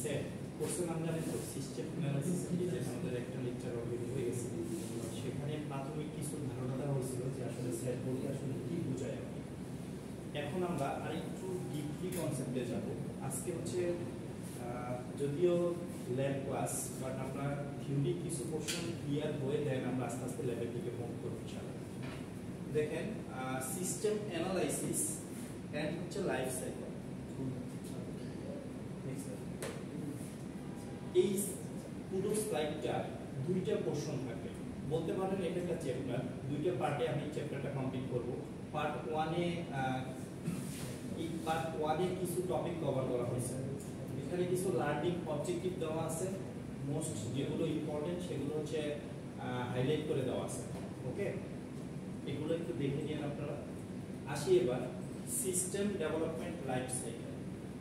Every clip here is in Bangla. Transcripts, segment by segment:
সেট কোর্সের নাম জানেন তো, সিস্টেম অ্যানালাইসিস এন্ড ডিজাইন। আমাদের একটা লেকচার অলরেডি হয়ে গেছে, সেখানে প্রাথমিক কিছু ধারণা দেওয়া হয়েছিল যে আসলে সেট বলতে আসলে কি বোঝায়। এখন আমরা আরেকটু ডিপলি কনসেপ্টে যাব। আজকে হচ্ছে যদিও ল্যাব ক্লাস, বাট আমরা থিওরি কিছু পোর্শন ক্লিয়ার হয়ে দেন আমরা আস্তে আস্তে ল্যাবের দিকে মুভ করব ইনশাআল্লাহ। দেখেন সিস্টেম অ্যানালাইসিস এন্ড হচ্ছে লাইফ সাইকেল। এই পুরো স্লাইডটা দুইটা পোর্শন থাকে, বলতে পারেন এটা একটা চ্যাপ্টার। দুইটা পার্টে আমি চ্যাপ্টারটা কমপ্লিট করব। পার্ট 1 এ কিছু টপিক কভার করা হয়েছে। এখানে কিছু লার্নিং অবজেক্টিভ দেওয়া আছে, মোস্ট যেগুলো ইম্পর্টেন্ট সেগুলো হচ্ছে হাইলাইট করে দেওয়া আছে। ওকে, এগুলো একটু দেখে নিন আপনারা। আসি এবার সিস্টেম ডেভেলপমেন্ট লাইফ সাইকেল।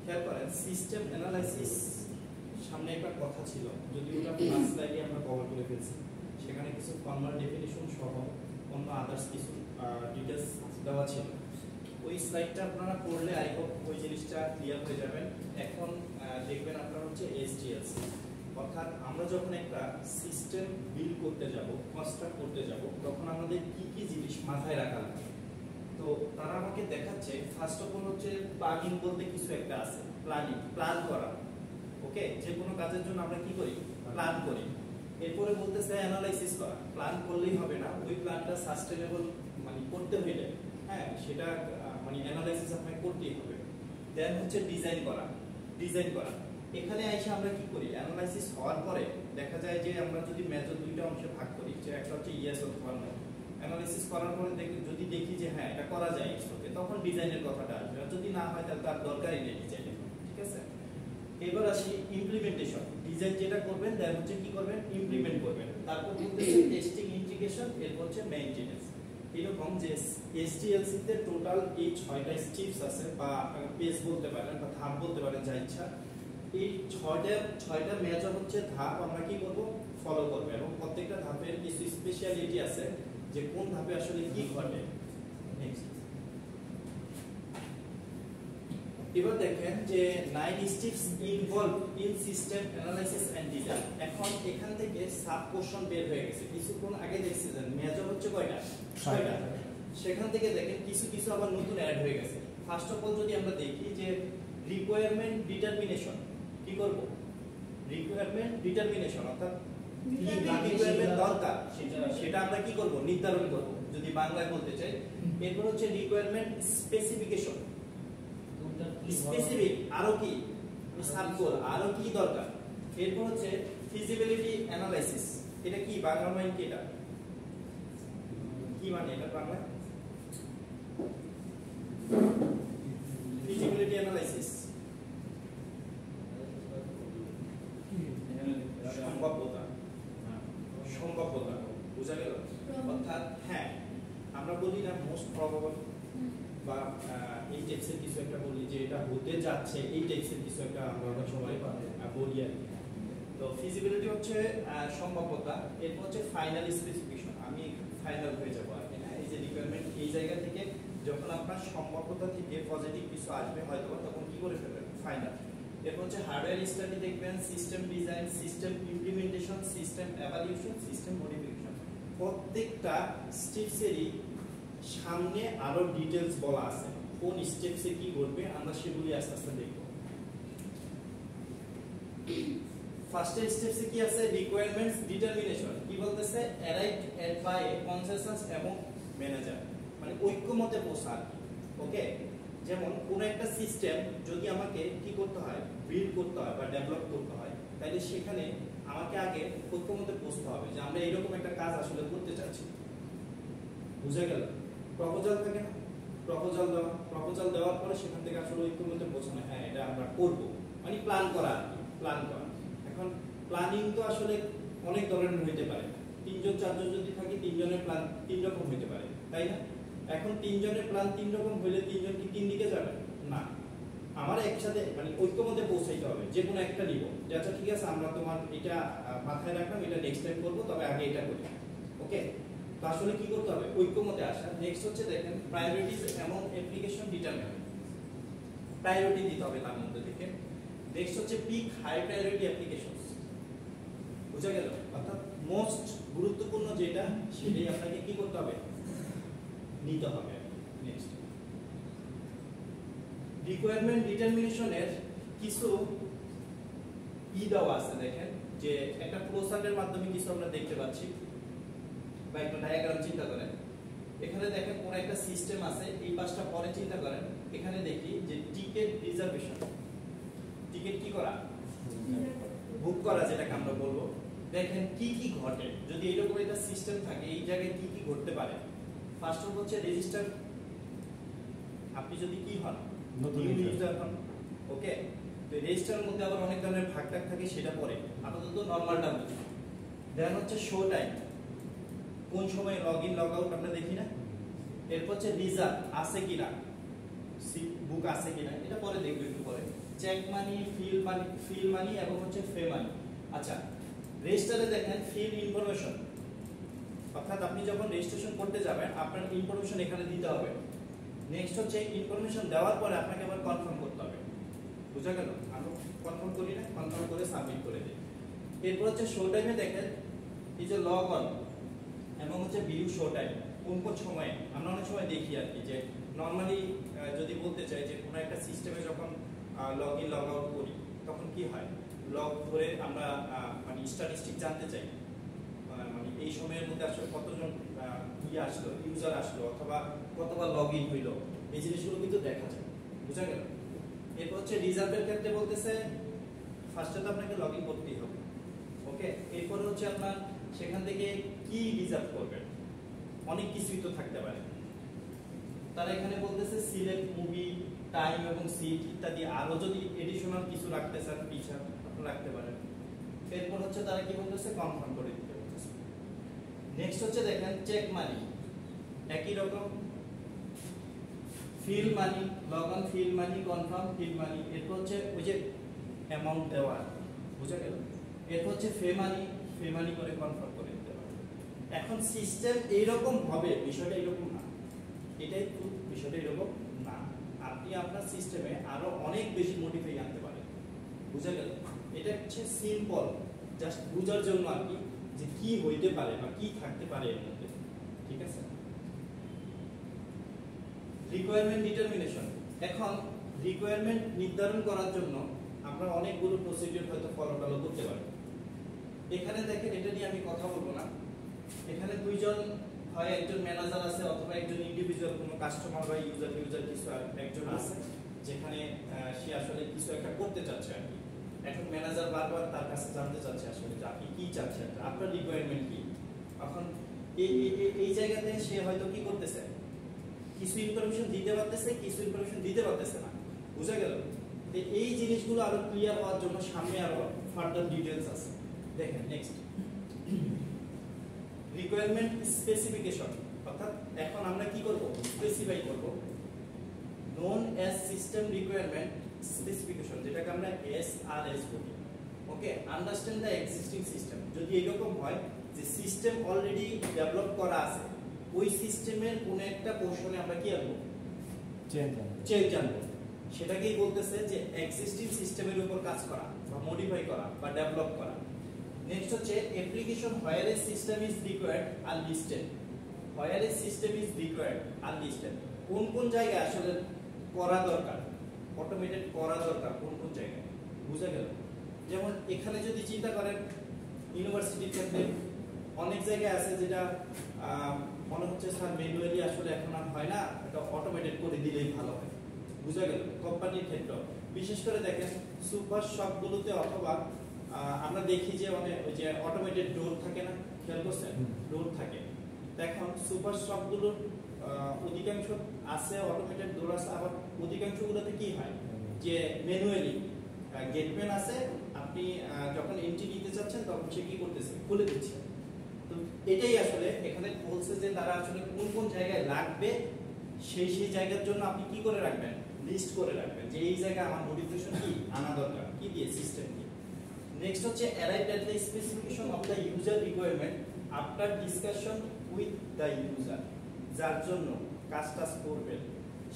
খেয়াল করেন সিস্টেম অ্যানালাইসিস সামনে একটা কথা ছিল, যদি ওটা ফার্স্ট স্লাইডে আমরা কভার করে ফেলছি। সেখানে কিছু ফর্মাল ডেফিনিশন সহ অন্য আদার্স কিছু ডিটেইলস দেওয়া ছিল। ওই স্লাইডটা আপনারা পড়লে আই হোপ ওই জিনিসটা ক্লিয়ার হয়ে যাবেন। এখন দেখবেন আপনারা হচ্ছে এসডিএলসি, অর্থাৎ আমরা যখন একটা সিস্টেম বিল্ড করতে যাব, কনস্ট্রাক্ট করতে যাব, তখন আমাদের কি কি জিনিস মাথায় রাখা লাগে। তো তারা আমাকে দেখাচ্ছে ফার্স্ট অফ অল হচ্ছে প্ল্যানিং বলতে কিছু একটা আছে। প্ল্যান করা। ওকে, যে কোনো কাজের জন্য আমরা কি করি? প্ল্যান করি। এরপরে বলতেছে অ্যানালাইসিস করা। প্ল্যান করলেই হবে না, ওই প্ল্যানটা সাস্টেনেবল মানে করতে হইলে সেটা মানে অ্যানালাইসিস আপনাকে করতেই হবে। দেন হচ্ছে ডিজাইন করা। এখানে এসে আমরা কি করি? অ্যানালাইসিস হওয়ার পরে দেখা যায় যে আমরা যদি মেজর দুইটা অংশে ভাগ করি, যে একটা হচ্ছে ইয়েস অথবা নো। অ্যানালাইসিস করার পরে যদি দেখি যে হ্যাঁ এটা করা যায় ইসোতে, তখন ডিজাইনের কথাটা আসবে। আর যদি না হয় তাহলে তার দরকারই নেই ডিজাইনের। ঠিক আছে, এবার আসি ইমপ্লিমেন্টেশন। ডিজাইন যেটা করবেন দেন হচ্ছে কি করবেন? ইমপ্লিমেন্ট করবেন। তারপর বলতেছে টেস্টিং, ইন্টিগ্রেশন, এরপর হচ্ছে মেইনটেনেন্স। এরকম যে এসডিএলসি তে টোটাল এই 6টা স্টেপস আছে, বা পেজ বলতে পারেন বা ধাপ বলতে পারেন, যা ইচ্ছা। এই 6টা মেজর হচ্ছে ধাপ আমরা কি করব? ফলো করব। এবং প্রত্যেকটা ধাপের কিছু স্পেশালিটি আছে যে কোন ধাপে আসলে কি ঘটে। নেক্সট, এবার দেখেন যে 9 steps involve in system analysis and design. এখন এখান থেকে সাব পোরশন বের হয়ে গেছে। কিছুক্ষণ আগে দেখছিলেন মেজর হচ্ছে কয়টা? 6টা। সেখান থেকে দেখেন কিছু কিছু আবার নতুন অ্যাড হয়ে গেছে। ফার্স্ট অফ অল যদি আমরা দেখি যে রিকোয়ারমেন্ট ডিটারমিনেশন। কি করব? রিকোয়ারমেন্ট ডিটারমিনেশন, অর্থাৎ কি রিকোয়ারমেন্ট দরকার সেটা আমরা কি করব? নির্ধারণ করব, যদি বাংলায় বলতে চাই। এরপর হচ্ছে রিকোয়ারমেন্ট স্পেসিফিকেশন। স্পেসিফিক আরো কি সাবগোল, আরো কি দরকার। এরপর হচ্ছে ফিজিবিলিটি অ্যানালাইসিস। এটা কি বাংলা মানে কি? এটা কি মানে? এটা বাংলা ফিজিবিলিটি অ্যানালাইসিস, সম্ভাব্যতা বুঝা গেল। অর্থাৎ হ্যাঁ আমরা বলি না মোস্ট প্রবাবল, বা এই টেক্সের কিছু একটা বলি যে এটা হতে যাচ্ছে, এই টেক্সের কিছু একটা আমরা অনেক সময় বলি আর কি। তো ফিজিবিলিটি হচ্ছে সম্ভাব্যতা। এরপর হচ্ছে ফাইনাল স্পেসিফিকেশন। আমি ফাইনাল হয়ে যাবো আর কি না। এই যে রিকোয়ারমেন্ট, এই জায়গা থেকে যখন আপনার সম্ভাব্যতা থেকে পজিটিভ কিছু আসবে হয়তো, তখন কি করে ফেলবেন? ফাইনাল। এরপর হচ্ছে হার্ডওয়্যার স্টাডি দেখবেন, system design, system implementation, system evaluation, system modification. প্রত্যেকটা স্টেপসেরই সামনে আরো ডিটেইলস বলা আছে, কোন স্টেপসে কি করবে আমরা সেগুলি আস্তে আস্তে দেখব। ফার্স্ট স্টেপসে কি আছে? Requirements determination. কি বলতেছে? অ্যারাইভড এট বাই কনসেনসাস এবং ম্যানেজার, মানে ঐক্যমতে পৌঁছা। ওকে, যেমন কোন একটা সিস্টেম যদি আমাকে কি করতে হয়? বিল্ড করতে হয় বা ডেভেলপ করতে হয়, তাহলে সেখানে আমাকে আগে ঐক্যমতে পৌঁছতে হবে যে আমরা এরকম একটা কাজ আসলে করতে চাচ্ছি। বুঝা গেল? প্রপোজাল থাকে না? প্রপোজাল দেওয়ার পরে সেখান থেকে আসলে ঐক্যমতে পৌঁছানো, হ্যাঁ এটা আমরা করব, মানে প্ল্যান করা। এখন প্ল্যানিং তো আসলে অনেক ধরনের হইতে পারে। 3জন 4জন যদি থাকি, 3জনের প্ল্যান 3 রকম হইতে পারে, তাই না? এখন 3জনের প্ল্যান 3 রকম হইলে 3জন কি 3 দিকে যাবে না? আমার একসাথে মানে ঐক্যমতে পৌঁছাইতে হবে। যে কোনো একটা নিব, যে আচ্ছা ঠিক আছে আমরা তোমার এটা মাথায় রাখলাম, এটা নেক্সট টাইম করব, তবে আগে এটা করি। ওকে, তো আসলে কি করতে হবে? ঐক্যমতে আসা। নেক্সট হচ্ছে দেখেন প্রায়োরিটিজ এবং অ্যাপ্লিকেশন ডিটারমিনেশন। প্রায়োরিটি দিতে হবে তার মধ্যে থেকে। নেক্সট হচ্ছে পিক হাই প্রায়োরিটি অ্যাপ্লিকেশনস, বুঝা গেল? অর্থাৎ মোস্ট গুরুত্বপূর্ণ যেটা সেটাই আপনাকে কি করতে হবে, নিতে হবে। নেক্সট রিকোয়ারমেন্ট ডিটারমিনেশনের কিছু দেওয়া আছে, দেখেন যে একটা ফ্লোচার্টের মাধ্যমে কিছু আমরা দেখতে পাচ্ছি বা একটা ডায়াগ্রাম চিন্তা করেন। এখানে দেখেন কোন একটা সিস্টেম আছে, এই পাশটা পরে চিন্তা করেন। এখানে দেখি যে টিকেট রিজার্ভেশন, টিকেট কি করা, বুক করা, যেটাকে আমরা বলবো। দেখেন কি কি ঘটে যদি এরকম একটা সিস্টেম থাকে, এই জায়গায় কি কি ঘটতে পারে। ফার্স্ট অফ হচ্ছে রেজিস্টার, আপনি যদি কি হন, নতুন ইউজার হন, ওকে। তো রেজিস্টারের মধ্যে আবার অনেক ধরনের ভাগ থাকে, সেটা পরে আপাতত নরমালটা বুঝি। দেন হচ্ছে শো টাইম, কোন সময় লগ ইন লগ আউট আমরা দেখি না। এরপর হচ্ছে রিজার্ভ আছে কিনা, বুক আছে কিনা, এটা পরে দেখবো একটু পরে। চেক মানি, ফিল মানি এবং হচ্ছে ফে মানি। আচ্ছা, রেজিস্টারে দেখেন ফিল ইনফরমেশন, অর্থাৎ আপনি যখন রেজিস্ট্রেশন করতে যাবেন আপনার ইনফরমেশন এখানে দিতে হবে। নেক্সট হচ্ছে ইনফরমেশন দেওয়ার পরে আপনাকে আবার কনফার্ম করতে হবে, বুঝা গেল? আমরা কনফার্ম করি না, কনফার্ম করে সাবমিট করে দিই। এরপর হচ্ছে শো টাইমে দেখেন এই যে লগ অন এবং হচ্ছে ভিউ শো টাইম, কোন কোন সময়ে আমরা অনেক সময় দেখি আর কি, যে নরমালি যদি বলতে চাই যে কোনো একটা সিস্টেমে যখন লগ ইন লগ আউট করি তখন কি হয়, লগ ধরে আমরা মানে স্ট্যাটিস্টিক জানতে চাই, মানে এই সময়ের মধ্যে আসলে কতজন আসলো, ইউজার আসলো, অথবা কতবার লগ ইন হইলো, এই জিনিসগুলো কিন্তু দেখা যায়, বুঝা গেল? এরপর হচ্ছে রিজার্ভের ক্ষেত্রে বলতেছে ফার্স্টে তো আপনাকে লগ ইন করতেই হবে, ওকে। এরপর হচ্ছে আপনার সেখান থেকে কি রিজার্ভ করবেন, অনেক কিছুই তো থাকতে পারে। তারা এখানে বলতেছে সিলেক্ট মুভি, টাইম এবং সিট ইত্যাদি, আরো যদি এডিশনাল কিছু রাখতে চান ফিচার আপনি রাখতে পারেন। এরপর হচ্ছে তারা কি বলতেছে, কনফার্ম করে দিতে বলতেছে। নেক্সট হচ্ছে দেখেন চেক মানি, একই রকম ফিল মানি, লগ অন ফিল মানি, কনফার্ম ফিল মানি। এরপর হচ্ছে ওই যে অ্যামাউন্ট দেওয়া, বুঝা গেল? এরপর হচ্ছে ফে মানি করে কনফার্ম করে দিতে পারে। এখন সিস্টেম এইরকম হবে, বিষয়টা এরকম না, এটাই ট্রুথ, বিষয়টা এরকম না। আপনি আপনার সিস্টেমে আরো অনেক বেশি মডিফাই আনতে পারেন, বুঝা গেল? এটা হচ্ছে সিম্পল, জাস্ট বুঝার জন্য আর কি, যে কি হইতে পারে বা কি থাকতে পারে এর মধ্যে, ঠিক আছে? রিকোয়ারমেন্ট ডিটারমিনেশন, এখন রিকোয়ারমেন্ট নির্ধারণ করার জন্য আমরা অনেকগুলো প্রসিডিউর হয়তো ফলো করতে পারি। এখানে দেখেন, এটা নিয়ে আমি কথা বলবো না। এখানে দুইজন, হয় একজন ম্যানেজার আছে অথবা একজন ইন্ডিভিজুয়াল কোনো কাস্টমার বা ইউজার কিছু একজন আছে, যেখানে সে আসলে কিছু একটা করতে চাচ্ছে আর কি। এখন ম্যানেজার বারবার তার কাছে জানতে চাচ্ছে আসলে যে আপনি কি চাচ্ছেন, আপনার রিকোয়ারমেন্ট কি। এখন এই জায়গাতে সে হয়তো কি করতেছে, কিছু ইনফরমেশন দিতে পারতেছে, কিছু ইনফরমেশন দিতে পারতেছে না, বুঝা গেল? এই জিনিসগুলো আরো ক্লিয়ার হওয়ার জন্য সামনে আরো ফার্দার ডিটেইলস আছে। দেখেন নেক্সট রিকোয়ারমেন্ট স্পেসিফিকেশন, অর্থাৎ এখন আমরা কি করব, স্পেসিফাই করব known as system requirement specification, যেটাকে আমরা এসআরএস বলি, ওকে। আন্ডারস্ট্যান্ড দ্য এক্সিস্টিং সিস্টেম, যদি এরকম হয় যে সিস্টেম অলরেডি ডেভেলপ করা আছে, ওই সিস্টেমের কোন একটা পোর্শনে আমরা কি আনবো, চেঞ্জ আনবো, সেটাকেই বলতেছে যে এক্সিস্টিং সিস্টেমের উপর কাজ করা বা মডিফাই করা বা ডেভেলপ করা। নেক্সট হচ্ছে application where a system is required are listed, where a system is required are listed, কোন কোন জায়গায় আসলে করা দরকার, অটোমেটেড করা দরকার, কোন কোন জায়গায়, বুঝা গেল? যেমন এখানে যদি চিন্তা করেন ইউনিভার্সিটির ক্ষেত্রে অনেক জায়গায় আছে যেটা মনে হচ্ছে স্যার ম্যানুয়ালি আসলে এখন আর হয় না, এটা অটোমেটেড করে দিলেই ভালো হয়, বুঝা গেল? কোম্পানির ক্ষেত্রে বিশেষ করে দেখেন সুপার শপগুলোতে অথবা আমরা দেখি যে ওই যে অটোমেটেড ডোর থাকে না, খেয়াল করছেন? ডোর থাকে। এখন সুপার শপগুলোর অধিকাংশ আছে অটোমেটেড ডোর আছে, আবার অধিকাংশগুলোতে কি হয় যে ম্যানুয়ালি গেটম্যান আছে, আপনি যখন এন্ট্রি নিতে চাচ্ছেন তখন সে কি করতেছে, খুলে দিচ্ছে। তো এটাই আসলে এখানে বলছে যে তারা আসলে কোন কোন জায়গায় লাগবে সেই জায়গার জন্য আপনি কি করে রাখবেন, লিস্ট করে রাখবেন যে এই জায়গায় আমার মডিফিকেশন কি আনা দরকার, কি দিয়ে, সিস্টেম দিয়ে। নেক্সট হচ্ছে arrive at the specification of the user requirement after discussion with the user, যার জন্য কাজটা করবেন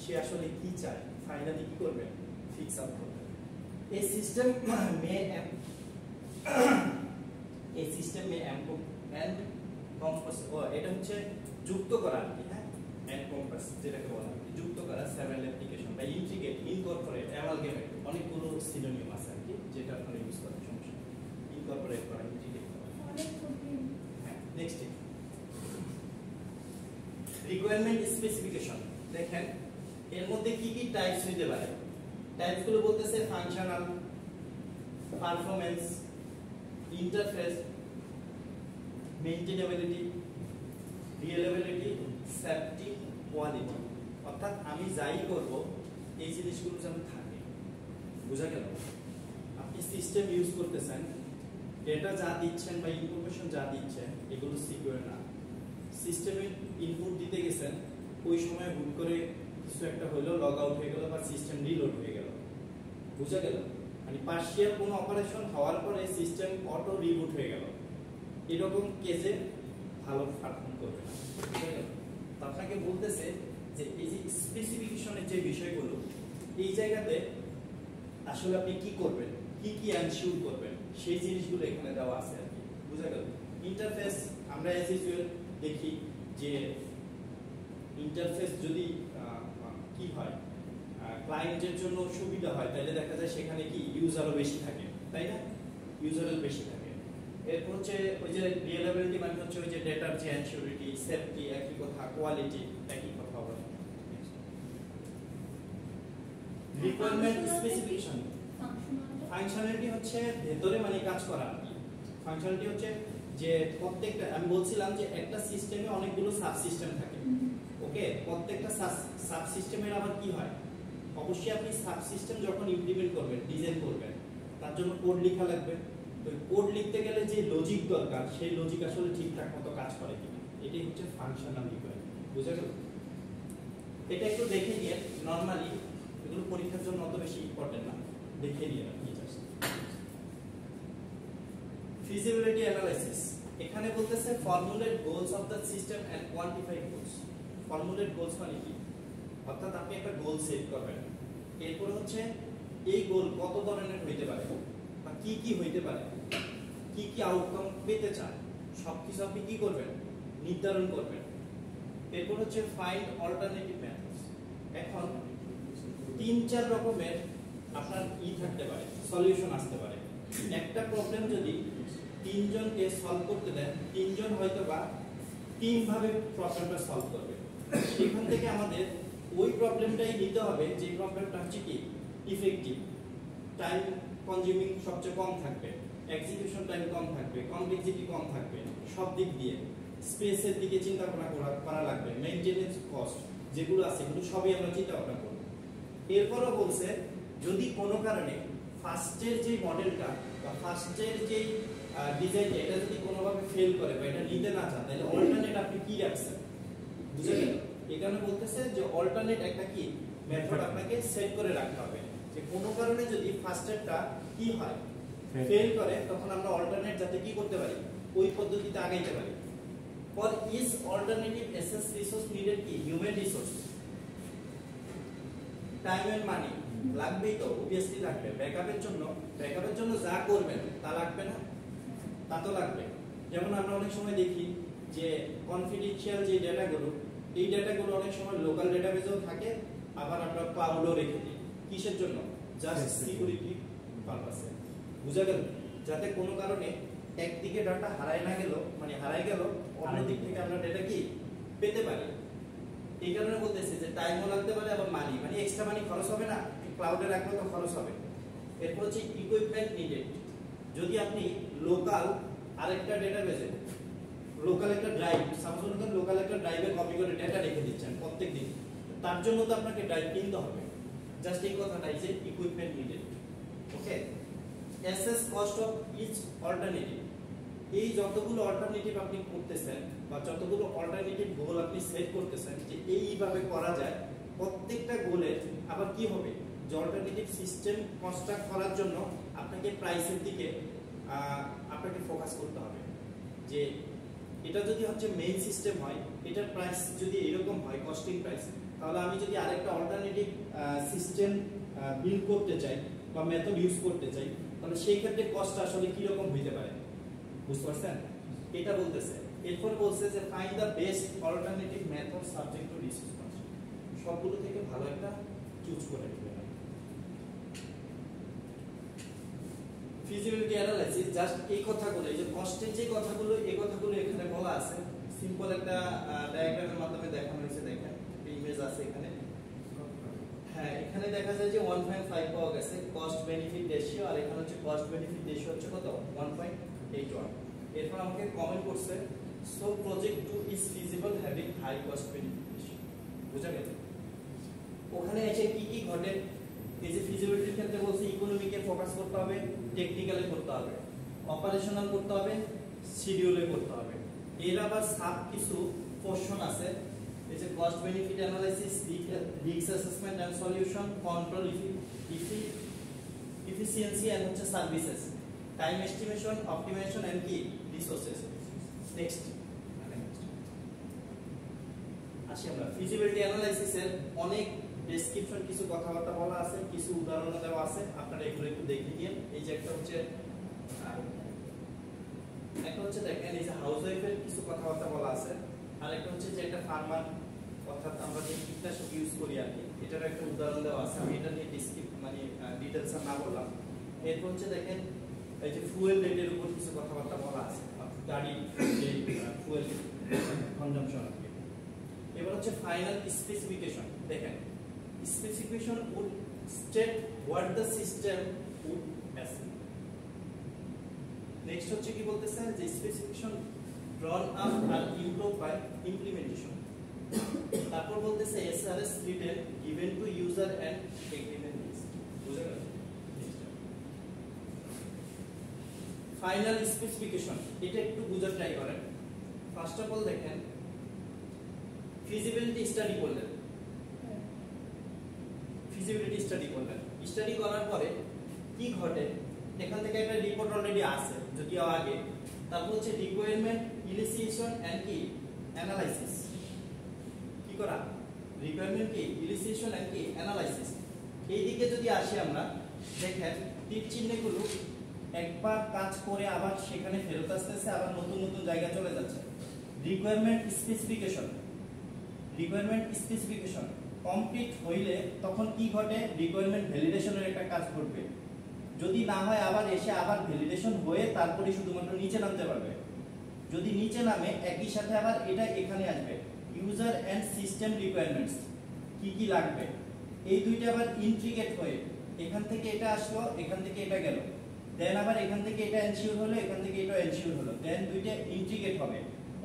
সে আসলে কি চায়, ফাইনালি কি করবেন, ফিক্স আপ করবেন। A system may encompass এটা হচ্ছে যুক্ত করা আর কি, হ্যাঁ, encompass যেটাকে বলা হয় যুক্ত করা several application বা integrate, incorporate, amalgamate অনেকগুলো সিনোনিম আছে আর কি, যেটা আপনারা ইউজ করেন, সমস্যা incorporate করা, integrate করা। হ্যাঁ, নেক্সট রিকোয়ারমেন্ট স্পেসিফিকেশন। দেখেন এর মধ্যে কি কি টাইপস হতে পারে। টাইপস গুলো বলতেছে functional, performance, interface, maintainability, reliability, safety, quality. অর্থাৎ আমি যাই করব এই জিনিসগুলো যেন থাকে। বুঝা গেল? আপনি সিস্টেম ইউজ করতেছেন, ডেটা যা দিচ্ছেন বা ইনফরমেশন যা দিচ্ছেন এগুলো সিকিউর না। সিস্টেমে ইনপুট দিতে গেছেন, ওই সময় হুট করে কিছু একটা হলো, লগ আউট হয়ে গেল বা সিস্টেম রিলোড হয়ে গেল। বুঝা গেল? মানে পার্শিয়াল কোনো অপারেশন হওয়ার পরে সিস্টেম অটো রিবুট হয়ে গেল, এরকম কেসে ভালো পারফর্ম করবে না। বুঝা গেল? তো আপনাকে বলতেছে যে এই যে স্পেসিফিকেশনের যে বিষয়গুলো, এই জায়গাতে আসলে আপনি কি করবেন, কি কি এনশিওর করবেন, সেই জিনিসগুলো এখানে দেওয়া আছে আর কি। বুঝা গেল? ইন্টারফেস আমরা অ্যাজ ইউজুয়াল দেখি যে ইন্টারফেস যদি কি হয়, ক্লায়েন্টের জন্য সুবিধা হয়, তাহলে দেখা যায় সেখানে কি ইউজারও বেশি থাকে, তাই না? ইউজারও বেশি থাকে। এরপর হচ্ছে ওই যে রিলায়েবিলিটি, মানে হচ্ছে ওই যে ডেটার যে এনশিওরিটি, সেফটি একই কথা, কোয়ালিটি একই কথা হবে। Requirement specification. ফাংশনালিটি হচ্ছে ভেতরে মানে কাজ করা আর কি। ফাংশনালিটি হচ্ছে যে প্রত্যেকটা, আমি বলছিলাম যে একটা সিস্টেমে অনেকগুলো সাবসিস্টেম থাকে। ওকে, প্রত্যেকটা সাবসিস্টেমের আবার কি হয়, অবশ্যই আপনি সাবসিস্টেম যখন ইমপ্লিমেন্ট করবেন, ডিজাইন করবেন, তার জন্য কোড লেখা লাগবে। তো কোড লিখতে গেলে যে লজিক দরকার, সেই লজিক আসলে ঠিকঠাক মতো কাজ করে কিনা, এটাই হচ্ছে ফাংশনাল রিকোয়ারমেন্ট। বুঝা গেল? এটা একটু দেখে নিয়ে, নরমালি এগুলো পরীক্ষার জন্য অত বেশি ইম্পর্টেন্ট না, দেখে নিয়ে আপনি জাস্ট। ফিজিবিলিটি অ্যানালাইসিস, এখানে বলতেছে formulate goals of the system and quantify goals. Formulate goals মানে কি? অর্থাৎ আপনি একটা গোল সেট করবেন, এরপর হচ্ছে এই গোল কত ধরনের হইতে পারে বা কি কি হইতে পারে, কি কি আউটকাম পেতে চান, সবকিছু আপনি কি করবেন, নির্ধারণ করবেন। এরপর হচ্ছে ফাইন্ড অল্টারনেটিভ মেথডস। এখন 3-4 রকমের আপনার থাকতে পারে, সলিউশন আসতে পারে। একটা প্রবলেম যদি 3 জনকে সলভ করতে দেন, 3 জন হয়তো বা 3 ভাবে প্রবলেমটা সলভ করবে। এখান থেকে আমাদের ওই প্রবলেমটাই নিতে হবে যে প্রবলেমটা হচ্ছে কি ইফেক্টিভ, টাইম কনজিউমিং সবচেয়ে কম থাকবে, এক্সিকিউশন টাইম কম থাকবে, কমপ্লেক্সিটি কম থাকবে, সব দিক দিয়ে স্পেসের দিকে চিন্তা ভাবনা করা লাগবে, মেইনটেনেন্স কস্ট যেগুলো আছে এগুলো সবই আমরা চিন্তা ভাবনা করব। এরপরও বলছে যদি কোনো কারণে ফার্স্টের যে মডেলটা বা ফার্স্টের যে ডিজাইনটা এটা যদি কোনোভাবে ফেল করে বা এটা নিতে না চান, তাহলে অল্টারনেট আপনি কি রাখছেন। বুঝে গেল? এখানে বলতেছে যে অল্টারনেট একটা কি মেথড আপনাকে সেট করে রাখতে হবে, যে কোনো কারণে যদি ফার্স্টেরটা কি হয় ফেল করে, তখন আমরা অল্টারনেট যাতে কি করতে পারি, ওই পদ্ধতিতে আগাইতে পারি। For is alternative essays resource needed কি হিউম্যান রিসোর্স, টাইম এন্ড মানি লাগবেই তো, অবভিয়াসলি লাগবে। ব্যাকআপের জন্য যা করবেন তা লাগবে না, তা তো লাগবে। যেমন আমরা অনেক সময় দেখি যে কনফিডেন্সিয়াল যে ডেটাগুলো, এই ডেটাগুলো অনেক সময় লোকাল ডেটাবেজেও থাকে, আবার আমরা ক্লাউডেও রেখে দিই। কিসের জন্য? জাস্ট সিকিউরিটি পারপাসে। বুঝা গেল? যাতে কোনো কারণে একদিকে ডাটা হারায় না গেল, মানে হারায় গেল, অন্য দিক থেকে আমরা ডেটা কি পেতে পারি। এই কারণে বলতেছে যে টাইমও লাগতে পারে, আবার মানি, মানে এক্সট্রা মানি খরচ হবে না, ক্লাউডে রাখলে তো খরচ হবে। এরপর হচ্ছে ইকুইপমেন্ট নিডেড। যদি আপনি লোকাল আরেকটা ডেটাবেজে লোকাল একটা ড্রাইভ, সাপোজ লোকাল একটা ড্রাইভে কপি করে ডেটা রেখে দিচ্ছেন প্রত্যেকদিন, তার জন্য তো আপনাকে ড্রাইভ কিনতে হবে। জাস্ট এই কথাটাই যে equipment needed. Okay, assess cost of each alternative. এই যতগুলো অল্টারনেটিভ আপনি করতেছেন বা যতগুলো অল্টারনেটিভ গোল আপনি সেট করতেছেন যে এইভাবে করা যায়, প্রত্যেকটা গোলের আবার কি হবে, যে অল্টারনেটিভ সিস্টেম কনস্ট্রাক্ট করার জন্য আপনাকে প্রাইসের দিকে আপনাকে ফোকাস করতে হবে। যে এটা যদি হচ্ছে মেইন সিস্টেম হয়, এটার প্রাইস যদি এরকম হয় কস্টিং প্রাইস, তাহলে আমি যদি আরেকটা অল্টারনেটিভ সিস্টেম বিল্ড করতে চাই, বা মেথড ইউজ করতে চাই, তাহলে সেই ক্ষেত্রে কস্ট আসলে কি রকম হইতে পারে, বুঝতে পারছেন? এটা বলতেছে। এরপর বলছে যে find the best alternative method subject to resource constraint. সবগুলো থেকে ভালো একটা চুজ করে নেবেন। ফিজিবিলিটি অ্যানালাইসিস জাস্ট এই কথাগুলো, এই যে কস্টের যে কথাগুলো, এই কথাগুলো এখানে বলা আছে। সিম্পল একটা ডায়াগ্রামের মাধ্যমে দেখানো হয়েছে। দেখেন ইমেজ আছে এখানে। হ্যাঁ, এখানে দেখা যায় যে 1.5 পাওয়া গেছে কস্ট বেনিফিট রেশিও, আর এখানে হচ্ছে কস্ট বেনিফিট রেশিও হচ্ছে কত 1.81। এরপর আমাকে কমেন্ট করছে so project 2 is feasible having high cost benefit ratio. বুঝা গেল? ওখানে এসে কি কি ঘটে, এই যে ফিজিবিলিটির ক্ষেত্রে বলছে ইকোনমিকে ফোকাস করতে হবে, টেকনিক্যালি করতে হবে, অপারেশনাল করতে হবে, শিডিউলে করতে হবে। এর আবার সাব কিছু পোরশন আছে, এই যে cost benefit analysis, risk assessment and solution, control efficiency and হচ্ছে services, time estimation, optimisation and কি রিসোর্সেস। নেক্সট আসি আমরা ফিজিবিলিটি অ্যানালাইসিসের অনেক ডেসক্রিপশন, কিছু কথাবার্তা বলা আছে, কিছু উদাহরণ দেওয়া আছে, আপনারা এগুলো একটু দেখে নিন। এই যে একটা হচ্ছে দেখেন এই যে হাউসওয়াইফের কিছু কথাবার্তা বলা আছে, আর একটা হচ্ছে যে একটা ফার্মার, অর্থাৎ আমরা যে কীটনাশক ইউজ করি আর কি, এটার একটা উদাহরণ দেওয়া আছে। আমি এটা নিয়ে মানে ডিটেইলস না বললাম। এরপর হচ্ছে দেখেন এই যে ফুয়েল রেটের উপর কিছু কথাবার্তা বলা আছে, গাড়ির যে ফুয়েল কনজাম্পশন। এবার হচ্ছে ফাইনাল স্পেসিফিকেশন। দেখেন specification would state what the system would achieve. Next হচ্ছে কি বলতেছে যে specification drawn up and improved by implementation। তারপর বলতেছে SRS written given to user and agreement list। বুঝা গেল? ফাইনাল স্পেসিফিকেশন, এটা একটু বুঝার ট্রাই করেন। ফার্স্ট অফ অল দেখেন ফিজিবিলিটি স্টাডি করলেন, স্টাডি করার পরে কি ঘটে, এখান থেকে একটা রিপোর্ট অলরেডি আছে যদিও আগে। তারপর হচ্ছে রিকোয়ারমেন্ট ইনিশিয়েশন এন্ড কি অ্যানালাইসিস। কি করা, রিকোয়ারমেন্ট কি ইনিশিয়েশন এন্ড কি অ্যানালাইসিস। এই দিকে যদি আসি আমরা, দেখেন তীর চিহ্নগুলো একবার কাজ করে আবার সেখানে ফেরত আসতেছে, আবার নতুন নতুন জায়গা চলে যাচ্ছে। রিকোয়ারমেন্ট স্পেসিফিকেশন কমপ্লিট হইলে তখন কি ঘটে, রিকোয়ারমেন্ট ভ্যালিডেশনের একটা কাজ ঘটবে। যদি না হয় আবার এসে আবার ভ্যালিডেশন হয়ে তারপরে শুধুমাত্র নিচে নামতে পারবে। যদি নিচে নামে একই সাথে আবার এটা এখানে আসবে, ইউজার এন্ড সিস্টেম রিকোয়ারমেন্টস কি কি লাগবে, এই দুইটা আবার ইন্ট্রিগেট হয়ে এখান থেকে এটা আসলো, এখান থেকে এটা গেল, দেন আবার এখান থেকে এটা এনশিওর হলো, এখান থেকে এটা এনশিওর হলো, দেন দুইটা ইন্ট্রিগেট হবে,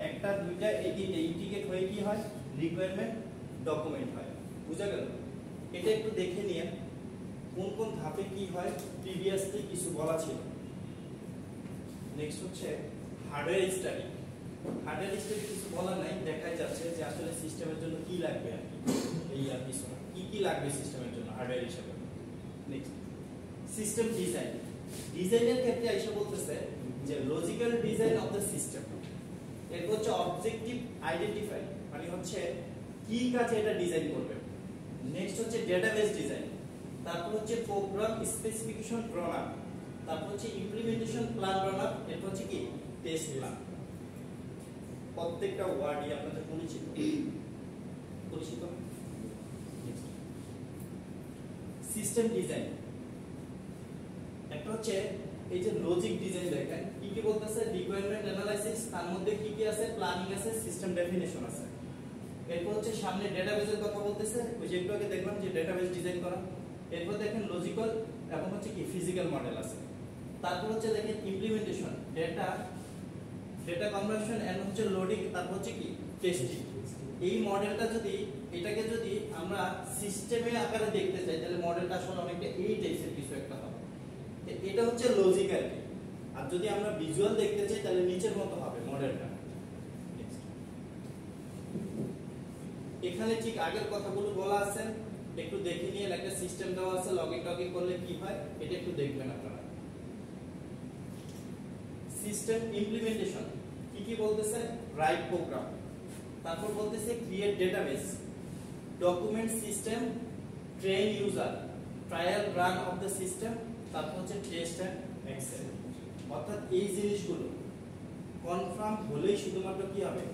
একটা দুইটা এই তিনটা ইন্ট্রিগেট হয়ে কি হয়, রিকোয়ারমেন্ট ডকুমেন্ট হয়। বুঝা গেল? এটা একটু দেখে নিয়ে কোন কোন ধাপে কি হয় প্রিভিয়াসলি কিছু বলা ছিল। নেক্সট হচ্ছে হার্ডওয়্যার স্টাডি। হার্ডওয়্যার স্টাডি কিছু বলা নাই, দেখাই যাচ্ছে যে আসলে সিস্টেমের জন্য কি লাগবে আর এই আর কিছু না, কি লাগবে সিস্টেমের জন্য হার্ডওয়্যার হিসেবে। Next system design. ডিজাইনের ক্ষেত্রে এসে বলতেছে যে logical design of the system. এরপর হচ্ছে অবজেক্টিভ আইডেন্টিফাই, মানে হচ্ছে কি কাজে এটা ডিজাইন করবে। নেক্সট হচ্ছে ডেটাবেস ডিজাইন। তারপর হচ্ছে প্রোগ্রাম স্পেসিফিকেশন ড্রন আপ, তারপর হচ্ছে ইমপ্লিমেন্টেশন প্ল্যান ড্রন আপ, এরপর হচ্ছে কি টেস্ট প্ল্যান। প্রত্যেকটা ওয়ার্ডই আপনাদের পরিচিত। সিস্টেম ডিজাইন একটা হচ্ছে এই যে লজিক ডিজাইন। দেখেন কি কি বলতেছে, রিকোয়ারমেন্ট অ্যানালাইসিস, তার মধ্যে কি কি আছে, প্ল্যানিং আছে, সিস্টেম ডেফিনিশন আছে। এরপর হচ্ছে সামনে ডেটাবেসের কথা বলতেছে, ওই যে একটু আগে দেখলাম যে ডেটাবেস ডিজাইন করা। এরপর দেখেন লজিক্যাল এবং হচ্ছে কি ফিজিক্যাল মডেল আছে। তারপর হচ্ছে দেখেন ইমপ্লিমেন্টেশন, ডেটা কনভার্সন এন্ড হচ্ছে লোডিং, তারপর হচ্ছে কি টেস্টিং। এই মডেলটা যদি এটাকে যদি আমরা সিস্টেমে আকারে দেখতে চাই তাহলে মডেলটা আসলে অনেকটা এই টাইপের কিছু একটা হবে। এটা হচ্ছে লজিক্যাল। আর যদি আমরা ভিজুয়াল দেখতে চাই তাহলে নিচের মতো হবে মডেলটা। এখানে ঠিক আগের কথাগুলো বলা আছে, একটু দেখে নিয়ে একটা সিস্টেম দেওয়া আছে, লগইন টগিং করলে কি হয় এটা একটু দেখবেন আপনারা। সিস্টেম ইমপ্লিমেন্টেশন কি কি বলতেছে, রাইট প্রোগ্রাম, তারপর বলতেছে create database, document system, train user, trial run of the system, তারপর হচ্ছে টেস্ট এন্ড এক্সেল। অর্থাৎ এই জিনিসগুলো কনফার্ম হলেই শুধুমাত্র কি হবে,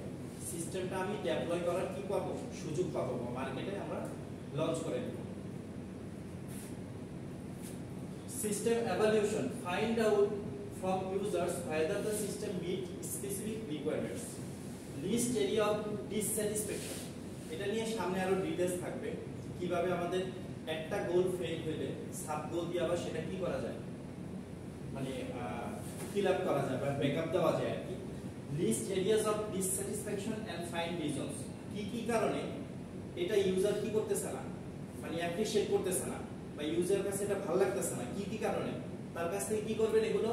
সিস্টেমটা আমি ডেপ্লয় করার কি পাবো, সুযোগ পাবো, মার্কেটে আমরা লঞ্চ করে দেব। System evaluation, find out from users whether the system meet specific requirements, least area of dissatisfaction। এটা নিয়ে সামনে আরো ডিটেইলস থাকবে, কিভাবে আমাদের একটা গোল ফেল হলে সাব গোল দিয়ে আবার সেটা কি করা যায়, মানে ফিল আপ করা যায় বা ব্যাকআপ দেওয়া যায় আর কি। List areas of dissatisfaction and find reasons, কি কি কারণে এটা ইউজার কি করতেছে না, মানে অ্যাপ্রিশিয়েট করতেছে না বা ইউজার কাছে এটা ভালো লাগতেছে না, কি কি কারণে, তার কাছ থেকে কি করবেন, এগুলো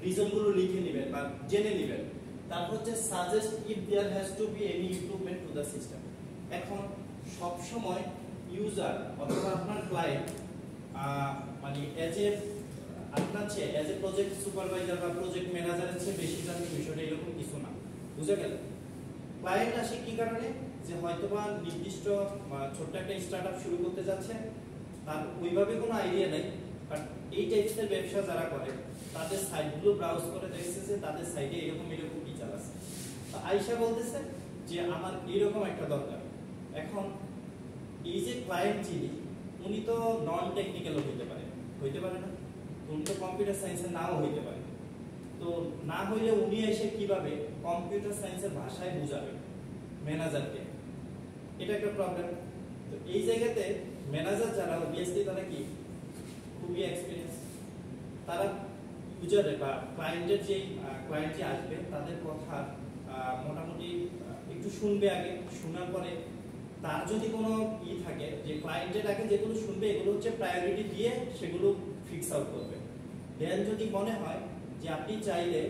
রিজন গুলো লিখে নেবেন বা জেনে নেবেন। তারপর হচ্ছে suggest if there has to be any improvement to the system. এখন সব সময় ইউজার অথবা আপনার ক্লায়েন্ট মানে এজ এ আপনার চেয়ে এজ এ প্রজেক্ট সুপারভাইজার বা প্রজেক্ট ম্যানেজারের চেয়ে বেশি জানবে বিষয়টা এরকম কিছু না, বুঝে গেল। ক্লায়েন্ট আসে কি কারণে, যে হয়তোবা নির্দিষ্ট ছোট্ট একটা স্টার্টআপ শুরু করতে যাচ্ছে, তার ওইভাবে কোনো আইডিয়া নেই, বাট এই টাইপসের ব্যবসা যারা করে তাদের সাইটগুলো ব্রাউজ করে দেখছে যে তাদের সাইটে এরকম এরকম ফিচার আছে, তো আয়শা বলতেছে যে আমার এরকম একটা দরকার। এখন এই যে ক্লায়েন্ট যিনি, উনি তো নন টেকনিক্যালও হইতে পারে না, উনি তো কম্পিউটার সায়েন্সের নাও হইতে পারে, তো না হইলে উনি এসে কিভাবে কম্পিউটার সায়েন্সের ভাষায় বুঝাবে ম্যানেজারকে, এটা একটা প্রবলেম। তো এই জায়গাতে ম্যানেজার যারা অবভিয়াসলি তারা কি খুবই এক্সপেরিয়েন্স, তারা ইউজারে বা ক্লায়েন্টের যে ক্লায়েন্ট আসবে তাদের কথা মোটামুটি একটু শুনবে আগে, শোনার পরে তার যদি কোনো থাকে যে ক্লায়েন্টের আগে যেগুলো শুনবে এগুলো হচ্ছে প্রায়োরিটি দিয়ে সেগুলো ফিক্স আউট করবে। দেন যদি মনে হয় যে আপনি চাইলে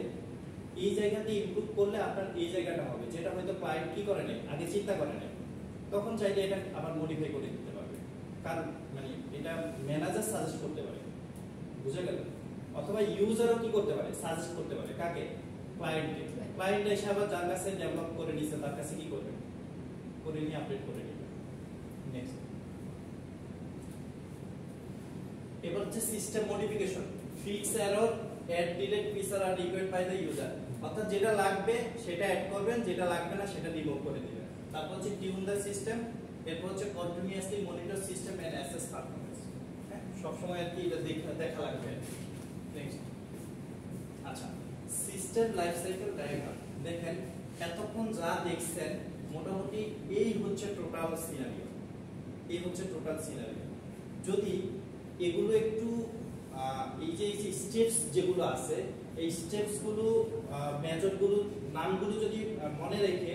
এই জায়গাতে ইমপ্রুভ করলে আপনার এই জায়গাটা হবে, যেটা হয়তো ক্লায়েন্ট কি করে নেই আগে চিন্তা করে নেই, তখন চাইলে এটা আবার মডিফাই করে দিতে পারবে, কারণ মানে এটা ম্যানেজার সাজেস্ট করতে পারে, বুঝে গেল। অথবা ইউজারও কি করতে পারে, সাজেস্ট করতে পারে কাকে, ক্লায়েন্টকে। ক্লায়েন্ট এসে আবার যার কাছে ডেভেলপ করে নিছে তার কাছে কি করবে, করে নিয়ে আপডেট করে নেবে। নেক্সট, এবার হচ্ছে system modification, fix error, add delete feature are required by the user. অর্থাৎ যেটা লাগবে সেটা অ্যাড করবেন, যেটা লাগবে না সেটা রিমুভ করে দিবেন। তারপর হচ্ছে টিউন দ্য সিস্টেম, এরপর হচ্ছে continuously monitor system and assess performance. হ্যাঁ, সব সময় আর কি এটা দেখা লাগবে। নেক্সট, আচ্ছা, সিস্টেম লাইফ সাইকেল ডায়াগ্রাম। দেখেন এতক্ষণ যা দেখছেন মোটামুটি এই হচ্ছে টোটাল সিনারিও, এই হচ্ছে টোটাল সিনারিও। যদি এগুলো একটু এই যে স্টেপস যেগুলো আছে এই স্টেপস গুলো মেজর গুলো নামগুলো যদি মনে রেখে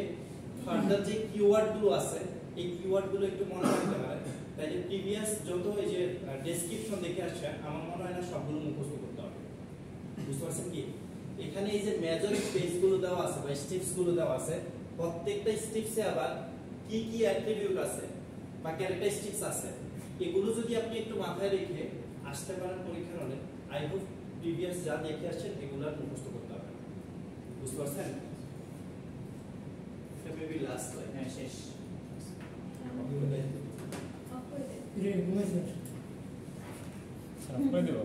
ফার্দার যে কিওয়ার্ড গুলো আছে এই কিওয়ার্ড গুলো একটু মনে রাখতে পারেন, তাহলে প্রিভিয়াস যত এই যে ডেসক্রিপশন দেখে আসছে আমার মনে হয় না সবগুলো মুখস্থ করতে হবে, বুঝতে পারছেন কি। এখানে এই যে মেজর স্পেস গুলো দেওয়া আছে বা স্টেপস গুলো দেওয়া আছে, প্রত্যেকটা স্টেপসে আবার কি কি অ্যাট্রিবিউট আছে বা ক্যারেক্টারিস্টিক্স আছে, এগুলো যদি আপনি একটু মাথায় রেখে আসতে পারেন পরীক্ষার হলে, আই হোপ প্রিভিয়াস যা দেখে আসছেন এগুলো আর মুখস্থ করতে হবে, বুঝতে পারছেন। এটা মেবি লাস্ট লাইন, হ্যাঁ শেষ। রে ঘুমাইছ? সাফ করে দেব।